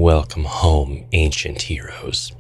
Welcome home, ancient heroes.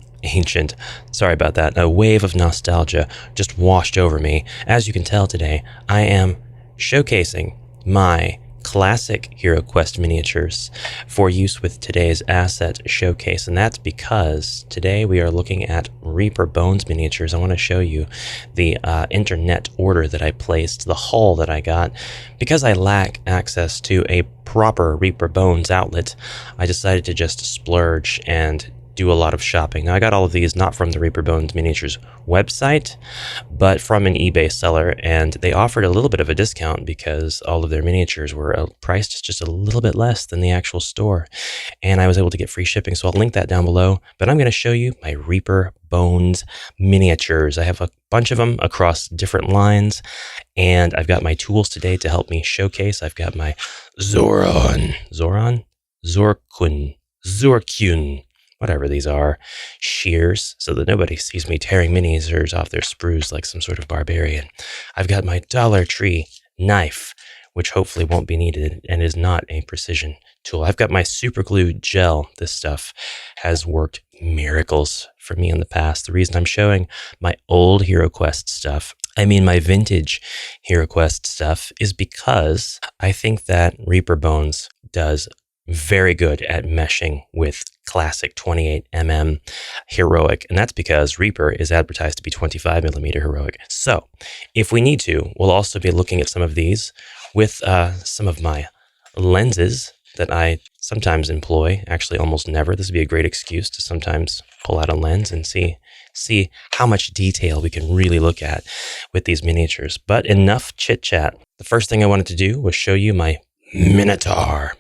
Sorry about that. A wave of nostalgia just washed over me. As you can tell today, I am showcasing my classic HeroQuest miniatures for use with today's asset showcase, and that's because today we are looking at Reaper Bones miniatures. I want to show you the internet order that I placed, the haul that I got. Because I lack access to a proper Reaper Bones outlet, I decided to just splurge and do a lot of shopping. Now, I got all of these not from the Reaper Bones Miniatures website, but from an eBay seller, and they offered a little bit of a discount because all of their miniatures were priced just a little bit less than the actual store, and I was able to get free shipping, so I'll link that down below. But I'm going to show you my Reaper Bones miniatures. I have a bunch of them across different lines, and I've got my tools today to help me showcase. I've got my Zorkun, whatever these are, shears, so that nobody sees me tearing miniatures off their sprues like some sort of barbarian. I've got my Dollar Tree knife, which hopefully won't be needed and is not a precision tool. I've got my super glue gel. This stuff has worked miracles for me in the past. The reason I'm showing my old HeroQuest stuff, my vintage HeroQuest stuff, is because I think that Reaper Bones does very good at meshing with classic 28mm heroic, and that's because Reaper is advertised to be 25mm heroic. So if we need to, we'll also be looking at some of these with some of my lenses that I sometimes employ, actually almost never. This would be a great excuse to sometimes pull out a lens and see how much detail we can really look at with these miniatures. But enough chit chat. The first thing I wanted to do was show you my Minotaur.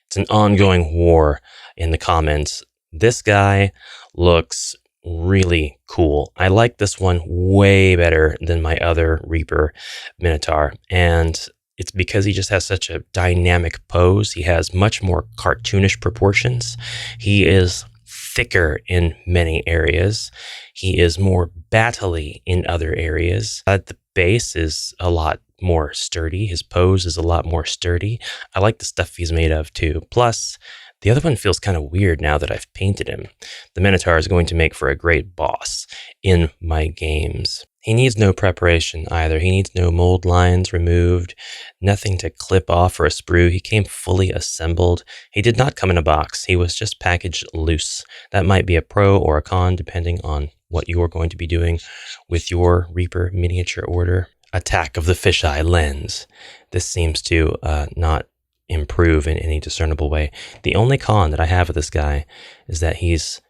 It's an ongoing war in the comments. This guy looks really cool. I like this one way better than my other Reaper Minotaur, and it's because he just has such a dynamic pose. He has much more cartoonish proportions. He is thicker in many areas. He is more battly in other areas. The base is a lot more sturdy. His pose is a lot more sturdy. I like the stuff he's made of too. Plus, the other one feels kind of weird now that I've painted him. The Minotaur is going to make for a great boss in my games. He needs no preparation either. He needs no mold lines removed, nothing to clip off or a sprue. He came fully assembled. He did not come in a box. He was just packaged loose. That might be a pro or a con depending on what you're going to be doing with your Reaper miniature order. Attack of the fisheye lens. This seems to not improve in any discernible way. The only con that I have with this guy is that he's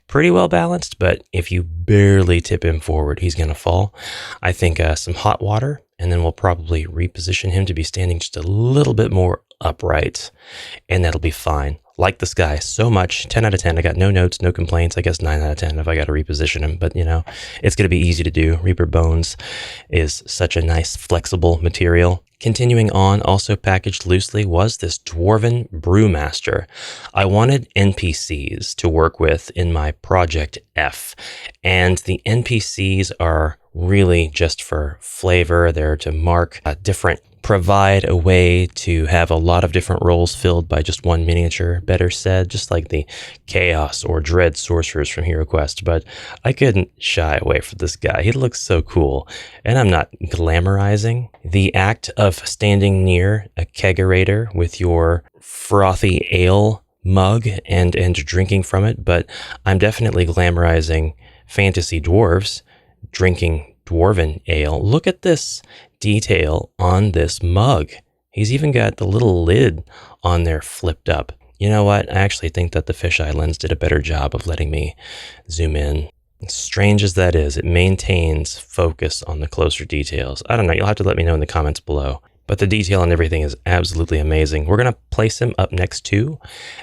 pretty well balanced, but if you barely tip him forward, he's going to fall. I think some hot water, and then we'll probably reposition him to be standing just a little bit more upright, and that'll be fine. Like this guy so much. 10 out of 10. I got no notes, no complaints. I guess 9 out of 10 if I got to reposition him. But, it's going to be easy to do. Reaper Bones is such a nice, flexible material. Continuing on, also packaged loosely, was this Dwarven Brewmaster. I wanted NPCs to work with in my Project F. And the NPCs are really just for flavor. They're to mark provide a way to have a lot of different roles filled by just one miniature, better said, just like the Chaos or Dread Sorcerers from HeroQuest. But I couldn't shy away from this guy. He looks so cool, and I'm not glamorizing. The act of standing near a kegerator with your frothy ale mug and drinking from it, but I'm definitely glamorizing fantasy dwarves drinking Dwarven ale. Look at this detail on this mug. He's even got the little lid on there flipped up. You know what? I actually think that the fisheye lens did a better job of letting me zoom in. Strange as that is, it maintains focus on the closer details. I don't know. You'll have to let me know in the comments below. But the detail and everything is absolutely amazing. We're going to place him up next to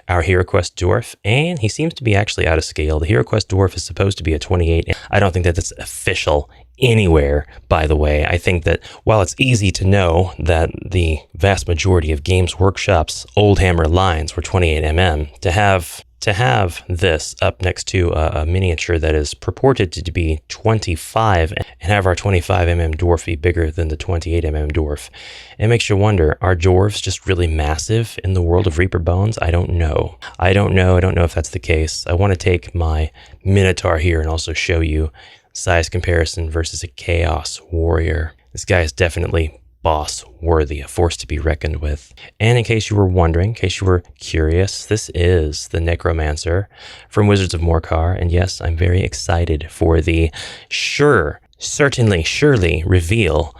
our HeroQuest Dwarf, and he seems to be actually out of scale. The HeroQuest Dwarf is supposed to be a 28. I don't think that that's official anywhere, by the way. I think that while it's easy to know that the vast majority of Games Workshop's old hammer lines were 28mm, to have to have this up next to a miniature that is purported to be 25 and have our 25mm dwarf be bigger than the 28mm dwarf, it makes you wonder, are dwarves just really massive in the world of Reaper Bones? I don't know. I don't know if that's the case. I want to take my Minotaur here and also show you size comparison versus a Chaos Warrior. This guy is definitely boss worthy, a force to be reckoned with. And in case you were wondering, in case you were curious, this is the Necromancer from Wizards of Morcar. And yes, I'm very excited for the surely reveal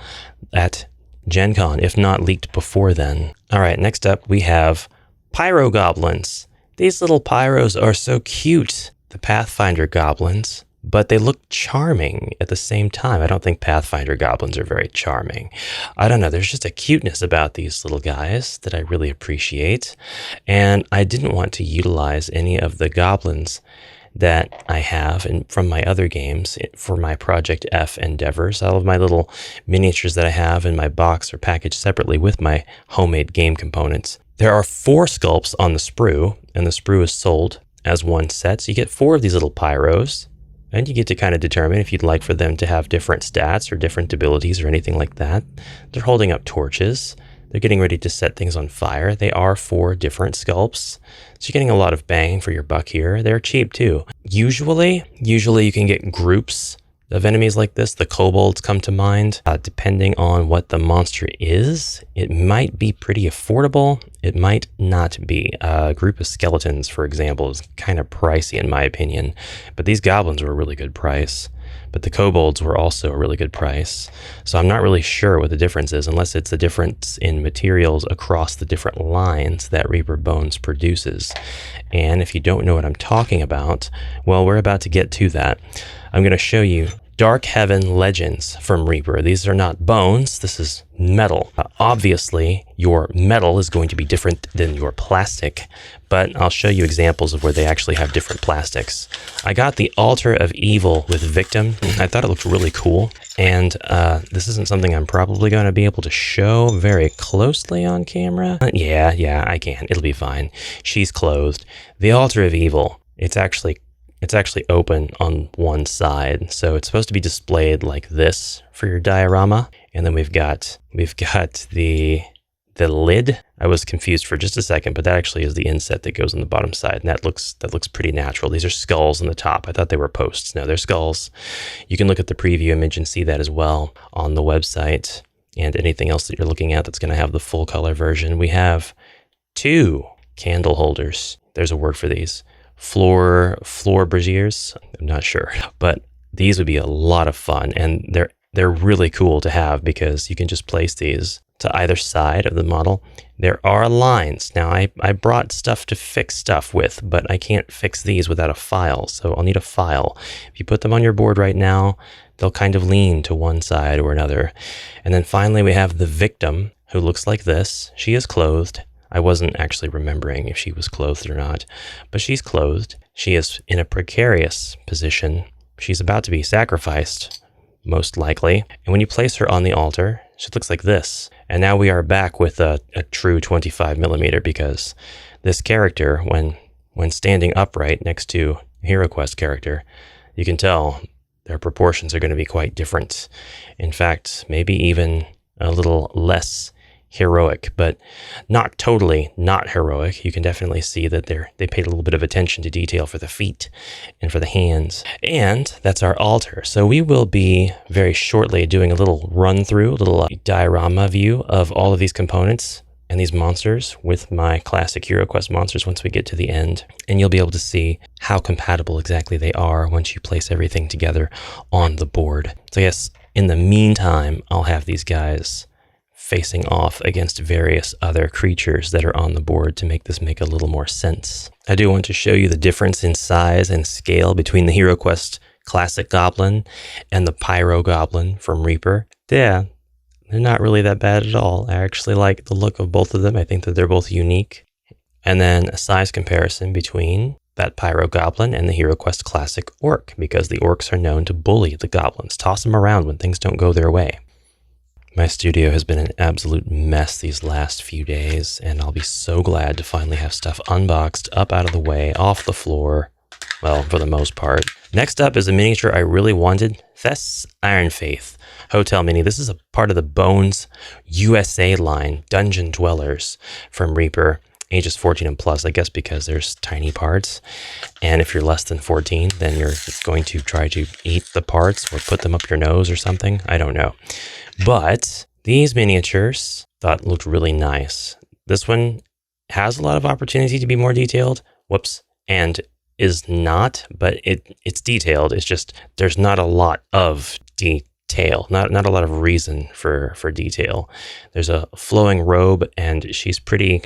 at Gen Con, if not leaked before then. All right, next up we have Pyro Goblins. These little pyros are so cute. The Pathfinder Goblins, but they look charming at the same time. I don't think Pathfinder Goblins are very charming. I don't know, there's just a cuteness about these little guys that I really appreciate. And I didn't want to utilize any of the goblins that I have from my other games for my Project F endeavors. All of my little miniatures that I have in my box are packaged separately with my homemade game components. There are 4 sculpts on the sprue, and the sprue is sold as one set. So you get 4 of these little pyros. And you get to kind of determine if you'd like for them to have different stats or different abilities or anything like that. They're holding up torches. They're getting ready to set things on fire. They are 4 different sculpts. So you're getting a lot of bang for your buck here. They're cheap too. Usually you can get groups of enemies like this. The kobolds come to mind. Depending on what the monster is, it might be pretty affordable. It might not be. A group of skeletons, for example, is kind of pricey in my opinion. But these goblins were a really good price. But the kobolds were also a really good price. So I'm not really sure what the difference is, unless it's the difference in materials across the different lines that Reaper Bones produces. And if you don't know what I'm talking about, well, we're about to get to that. I'm going to show you Dark Heaven Legends from Reaper. These are not bones, this is metal. Obviously, your metal is going to be different than your plastic, but I'll show you examples of where they actually have different plastics. I got the Altar of Evil with Victim. I thought it looked really cool, and this isn't something I'm probably going to be able to show very closely on camera. Yeah, I can. It'll be fine. She's clothed. The Altar of Evil, it's actually open on one side, so it's supposed to be displayed like this for your diorama. And then we've got the lid. I was confused for just a second, but that actually is the inset that goes on the bottom side, and that looks pretty natural. These are skulls on the top. I thought they were posts. No, they're skulls. You can look at the preview image and see that as well on the website, and anything else that you're looking at that's going to have the full color version. We have 2 candle holders. There's a word for these. Floor braziers. I'm not sure, but these would be a lot of fun, and they're really cool to have because you can just place these to either side of the model. There are lines. Now I brought stuff to fix stuff with, but I can't fix these without a file, so I'll need a file. If you put them on your board right now, they'll kind of lean to one side or another. And then finally we have the Victim, who looks like this. She is clothed. I wasn't actually remembering if she was clothed or not, but she's clothed. She is in a precarious position. She's about to be sacrificed, most likely. And when you place her on the altar, she looks like this. And now we are back with a true 25mm, because this character, when standing upright next to a HeroQuest character, you can tell their proportions are going to be quite different. In fact, maybe even a little less heroic, but not totally not heroic. You can definitely see that they paid a little bit of attention to detail for the feet and for the hands. And that's our altar. So we will be very shortly doing a little run through, a little diorama view of all of these components and these monsters with my classic HeroQuest monsters once we get to the end. And you'll be able to see how compatible exactly they are once you place everything together on the board. So yes, in the meantime, I'll have these guys facing off against various other creatures that are on the board to make this make a little more sense. I do want to show you the difference in size and scale between the HeroQuest Classic Goblin and the Pyro Goblin from Reaper. Yeah, they're not really that bad at all. I actually like the look of both of them. I think that they're both unique. And then a size comparison between that Pyro Goblin and the HeroQuest Classic Orc, because the Orcs are known to bully the Goblins, toss them around when things don't go their way. My studio has been an absolute mess these last few days, and I'll be so glad to finally have stuff unboxed, up out of the way, off the floor. Well, for the most part. Next up is a miniature I really wanted, Thess Iron Faith Hotel Mini. This is a part of the Bones USA line, Dungeon Dwellers from Reaper, ages 14 and plus, I guess because there's tiny parts. And if you're less than 14, then you're going to try to eat the parts or put them up your nose or something. I don't know. But these miniatures thought looked really nice. This one has a lot of opportunity to be more detailed. Whoops. And is not, but it's detailed. It's just there's not a lot of detail, not a lot of reason for detail. There's a flowing robe, and she's pretty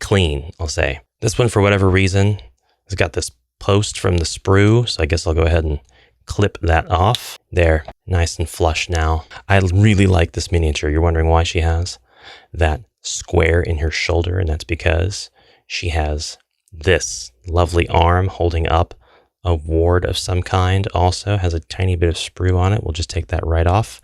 clean, I'll say. This one, for whatever reason, has got this post from the sprue, so I guess I'll go ahead and clip that off. There, nice and flush now. I really like this miniature. You're wondering why she has that square in her shoulder, and that's because she has this lovely arm holding up a ward of some kind. Also has a tiny bit of sprue on it. We'll just take that right off.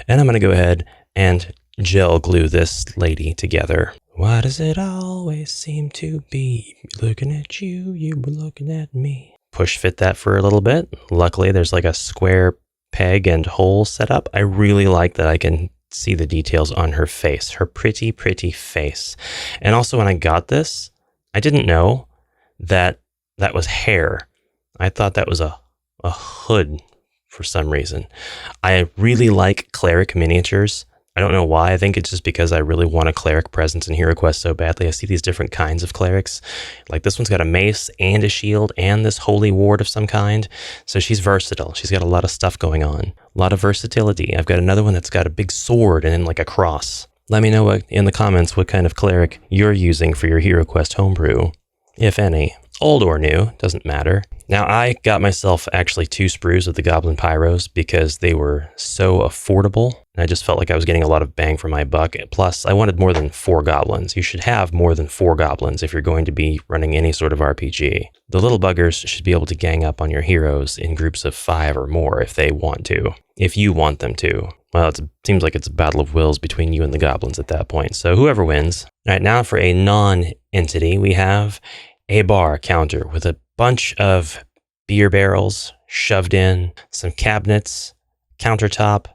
And I'm going to go ahead and gel glue this lady together. Why does it always seem to be looking at you, you were looking at me? Push fit that for a little bit. Luckily, there's like a square peg and hole set up. I really like that I can see the details on her face, her pretty, pretty face. And also when I got this, I didn't know that was hair. I thought that was a hood for some reason. I really like Cleric miniatures. I don't know why. I think it's just because I really want a Cleric presence in HeroQuest so badly. I see these different kinds of Clerics. Like this one's got a mace and a shield and this holy ward of some kind. So she's versatile. She's got a lot of stuff going on. A lot of versatility. I've got another one that's got a big sword and then like a cross. Let me know in the comments what kind of Cleric you're using for your HeroQuest homebrew. If any. Old or new, doesn't matter. Now, I got myself actually 2 sprues of the Goblin pyros because they were so affordable. And I just felt like I was getting a lot of bang for my buck. Plus, I wanted more than 4 goblins. You should have more than 4 goblins if you're going to be running any sort of RPG. The little buggers should be able to gang up on your heroes in groups of 5 or more if they want to. If you want them to. Well, it seems like it's a battle of wills between you and the goblins at that point. So whoever wins. All right, now for a non-entity, we have a bar counter with a bunch of beer barrels shoved in, some cabinets, countertop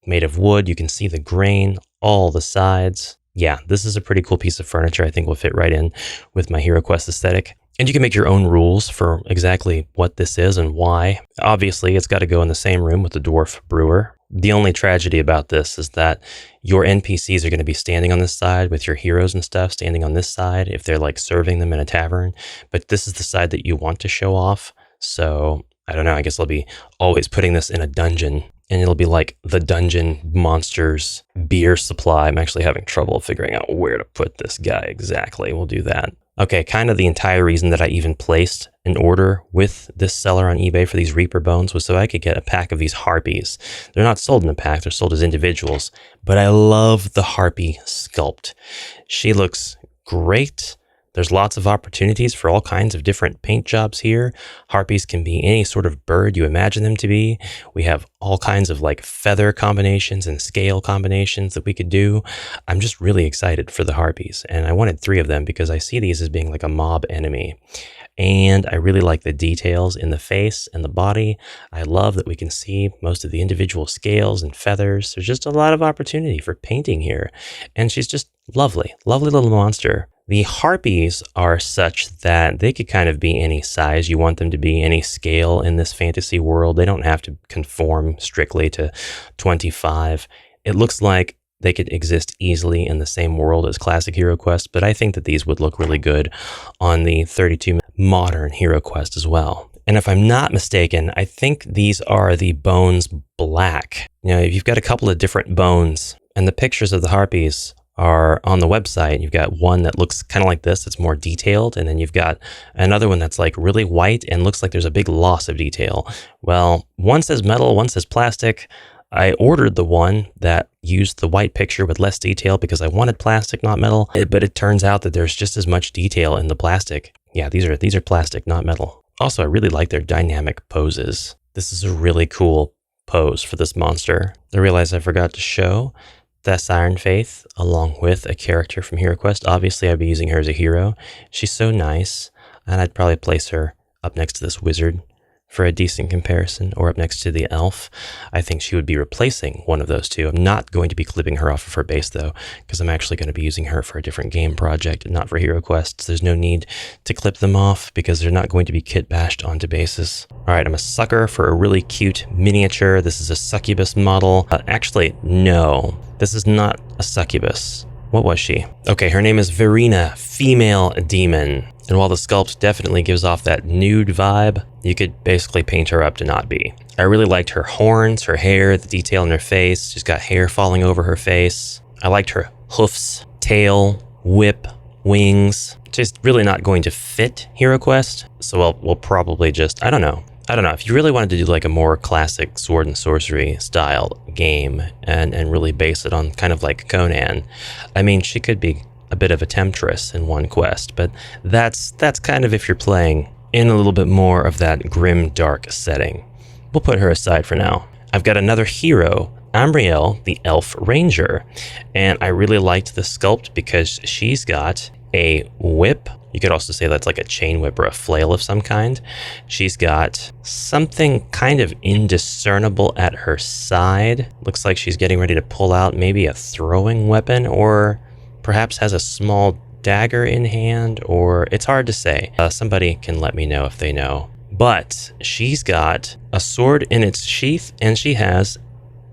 made of wood. You can see the grain, all the sides. Yeah, this is a pretty cool piece of furniture. I think will fit right in with my HeroQuest aesthetic. And you can make your own rules for exactly what this is and why. Obviously, it's got to go in the same room with the dwarf brewer. The only tragedy about this is that your NPCs are going to be standing on this side with your heroes and stuff standing on this side if they're like serving them in a tavern. But this is the side that you want to show off. So I don't know. I guess I'll be always putting this in a dungeon and it'll be like the dungeon monsters beer supply. I'm actually having trouble figuring out where to put this guy exactly. We'll do that. Okay, kind of the entire reason that I even placed an order with this seller on eBay for these Reaper bones was so I could get a pack of these Harpies. They're not sold in a pack, they're sold as individuals, but I love the Harpy sculpt. She looks great. There's lots of opportunities for all kinds of different paint jobs here. Harpies can be any sort of bird you imagine them to be. We have all kinds of like feather combinations and scale combinations that we could do. I'm just really excited for the Harpies, and I wanted 3 of them because I see these as being like a mob enemy. And I really like the details in the face and the body. I love that we can see most of the individual scales and feathers. There's just a lot of opportunity for painting here. And she's just lovely, lovely little monster. The Harpies are such that they could kind of be any size you want them to be, any scale in this fantasy world. They don't have to conform strictly to 25. It looks like they could exist easily in the same world as classic HeroQuest, but I think that these would look really good on the 32 modern HeroQuest as well. And if I'm not mistaken, I think these are the Bones Black. You know, you've got a couple of different bones, and the pictures of the Harpies are on the website. You've got one that looks kind of like this, it's more detailed, and then you've got another one that's like really white and looks like there's a big loss of detail. Well, one says metal, one says plastic. I ordered the one that used the white picture with less detail because I wanted plastic, not metal. But it turns out that there's just as much detail in the plastic. Yeah, these are plastic, not metal. Also, I really like their dynamic poses. This is a really cool pose for this monster. I realized I forgot to show Thess Iron Faith, along with a character from HeroQuest. Obviously, I'd be using her as a hero. She's so nice, and I'd probably place her up next to this wizard for a decent comparison, or up next to the elf. I think she would be replacing one of those two. I'm not going to be clipping her off of her base, though, because I'm actually going to be using her for a different game project, not for HeroQuest. There's no need to clip them off, because they're not going to be kit bashed onto bases. All right, I'm a sucker for a really cute miniature. This is a succubus model. Actually, no, this is not a succubus. What was she? Okay, her name is Verena, female demon. And while the sculpt definitely gives off that nude vibe, you could basically paint her up to not be. I really liked her horns, her hair, the detail in her face. She's got hair falling over her face. I liked her hoofs, tail, whip, wings. Just really not going to fit HeroQuest. So we'll probably just, I don't know. If you really wanted to do like a more classic sword and sorcery style game and really base it on kind of like Conan, I mean, she could be a bit of a temptress in one quest, but that's kind of if you're playing in a little bit more of that grim, dark setting. We'll put her aside for now. I've got another hero, Amriel, the Elf Ranger, and I really liked the sculpt because she's got a whip. You could also say that's like a chain whip or a flail of some kind. She's got something kind of indiscernible at her side. Looks like she's getting ready to pull out maybe a throwing weapon, or perhaps has a small dagger in hand, or it's hard to say. Somebody can let me know if they know. But she's got a sword in its sheath, and she has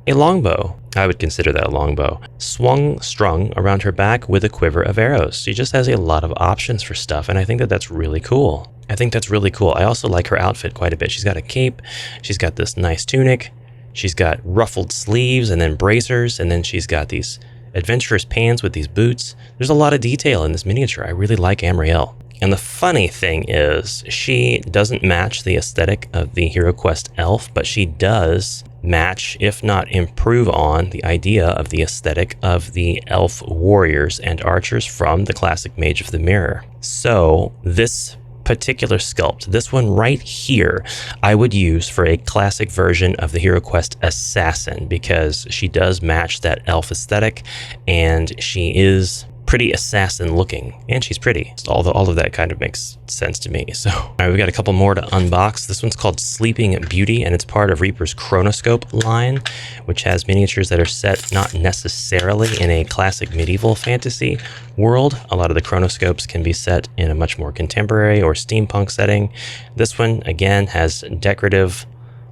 a longbow. I would consider that a longbow. Strung around her back with a quiver of arrows. She just has a lot of options for stuff, and I think that that's really cool. I also like her outfit quite a bit. She's got a cape, she's got this nice tunic, she's got ruffled sleeves and then bracers, and then she's got these adventurous pants with these boots. There's a lot of detail in this miniature. I really like Amriel. And the funny thing is, she doesn't match the aesthetic of the HeroQuest elf, but she does match, if not improve on, the idea of the aesthetic of the elf warriors and archers from the classic Mage of the Mirror. So this particular sculpt, this one right here, I would use for a classic version of the HeroQuest Assassin, because she does match that elf aesthetic, and she is pretty assassin looking, and she's pretty. All of that kind of makes sense to me. So, all right, we've got a couple more to unbox. This one's called Sleeping Beauty, and it's part of Reaper's Chronoscope line, which has miniatures that are set not necessarily in a classic medieval fantasy world. A lot of the Chronoscopes can be set in a much more contemporary or steampunk setting. This one, again, has decorative,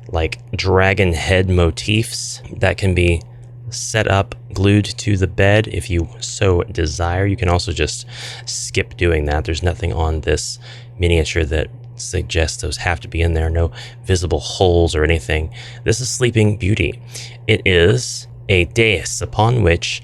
like, dragon head motifs that can be set up, glued to the bed if you so desire. You can also just skip doing that. There's nothing on this miniature that suggests those have to be in there. No visible holes or anything. This is Sleeping Beauty. It is a dais upon which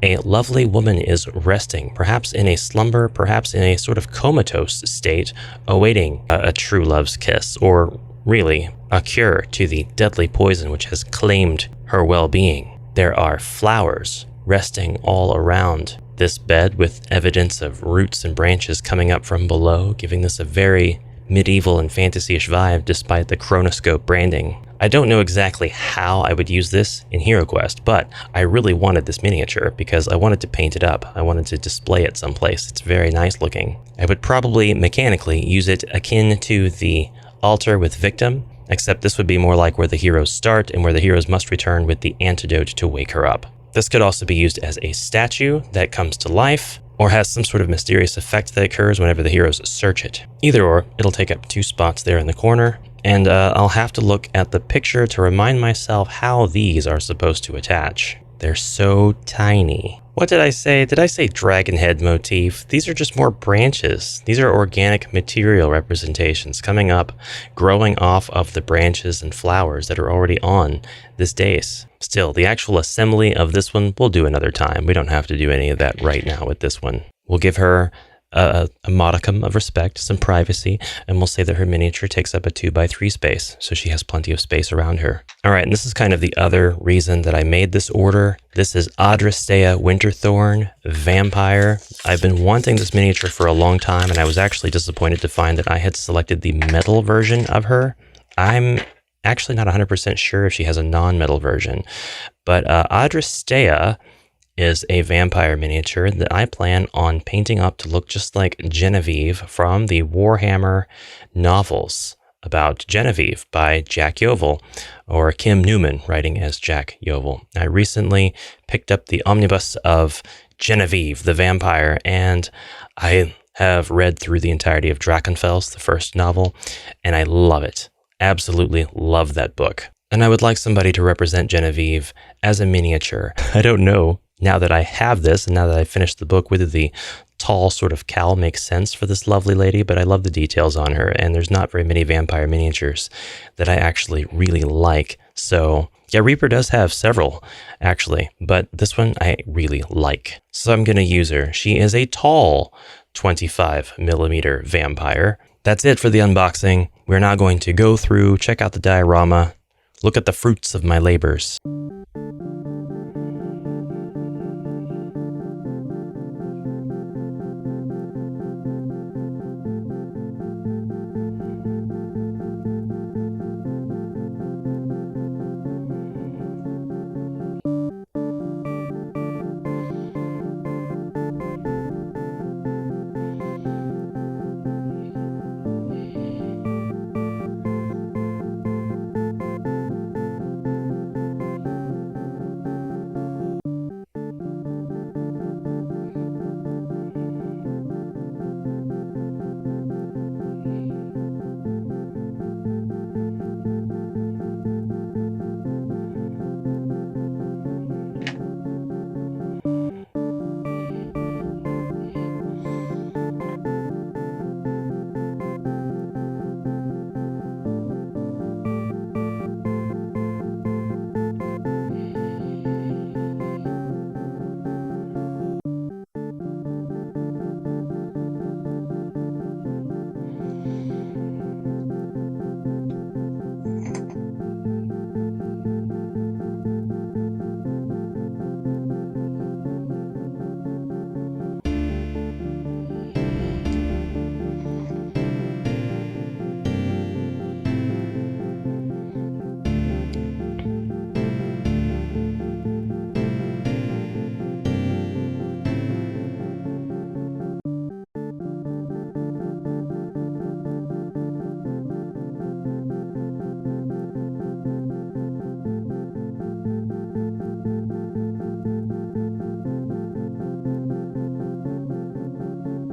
a lovely woman is resting, perhaps in a slumber, perhaps in a sort of comatose state, awaiting a true love's kiss, or really a cure to the deadly poison which has claimed her well-being. There are flowers resting all around this bed, with evidence of roots and branches coming up from below, giving this a very medieval and fantasy-ish vibe despite the Chronoscope branding. I don't know exactly how I would use this in HeroQuest, but I really wanted this miniature because I wanted to paint it up. I wanted to display it someplace. It's very nice looking. I would probably mechanically use it akin to the altar with Victim, except this would be more like where the heroes start and where the heroes must return with the antidote to wake her up. This could also be used as a statue that comes to life, or has some sort of mysterious effect that occurs whenever the heroes search it. Either or, it'll take up 2 spots there in the corner, and I'll have to look at the picture to remind myself how these are supposed to attach. They're so tiny. What did I say? Did I say dragon head motif? These are just more branches. These are organic material representations coming up, growing off of the branches and flowers that are already on this dais. Still, the actual assembly of this one we'll do another time. We don't have to do any of that right now with this one. We'll give her a modicum of respect, some privacy, and we'll say that her miniature takes up a 2x3 space, so she has plenty of space around her. All right, and this is kind of the other reason that I made this order. This is Adrastea Winterthorn Vampire. I've been wanting this miniature for a long time, and I was actually disappointed to find that I had selected the metal version of her. I'm actually not 100% sure if she has a non-metal version, but Adrastea is a vampire miniature that I plan on painting up to look just like Genevieve from the Warhammer novels about Genevieve by Jack Yeovil, or Kim Newman writing as Jack Yeovil. I recently picked up the omnibus of Genevieve the Vampire, and I have read through the entirety of Drachenfels, the first novel, and I love it. Absolutely love that book. And I would like somebody to represent Genevieve as a miniature. I don't know, now that I have this, and now that I finished the book, whether the tall sort of cowl makes sense for this lovely lady, but I love the details on her, and there's not very many vampire miniatures that I actually really like. So yeah, Reaper does have several, actually, but this one I really like. So I'm going to use her. She is a tall 25mm vampire. That's it for the unboxing. We're now going to go through, check out the diorama, look at the fruits of my labors.